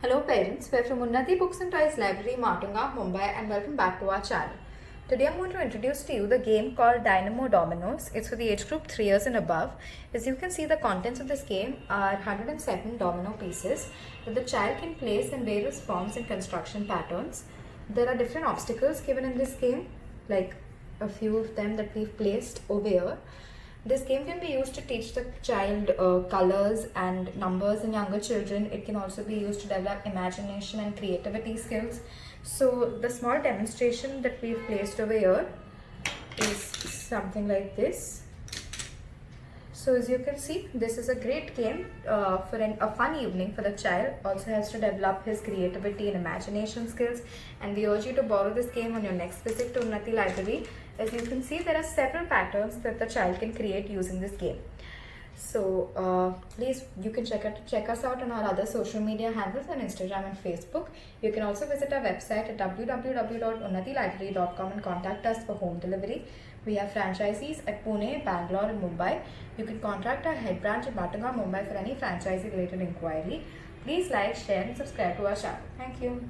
Hello parents, we're from Unnati Books and Toys Library, Matunga, Mumbai, and welcome back to our channel. Today I'm going to introduce to you the game called Dominoes. It's for the age group 3 years and above. As you can see, the contents of this game are 107 domino pieces that the child can place in various forms and construction patterns. There are different obstacles given in this game, like a few of them that we've placed over here. This game can be used to teach the child colors and numbers in younger children. It can also be used to develop imagination and creativity skills. So the small demonstration that we've placed over here is something like this. So as you can see, this is a great game for a fun evening for the child. Also has to develop his creativity and imagination skills. And we urge you to borrow this game on your next visit to Unnati Library. As you can see, there are several patterns that the child can create using this game. So please, you can check us out on our other social media handles on Instagram and Facebook. You can also visit our website at www.unnatillibrary.com and contact us for home delivery. We have franchisees at Pune, Bangalore and Mumbai. You can contact our head branch in Matunga, Mumbai for any franchisee related inquiry. Please like, share and subscribe to our channel. Thank you.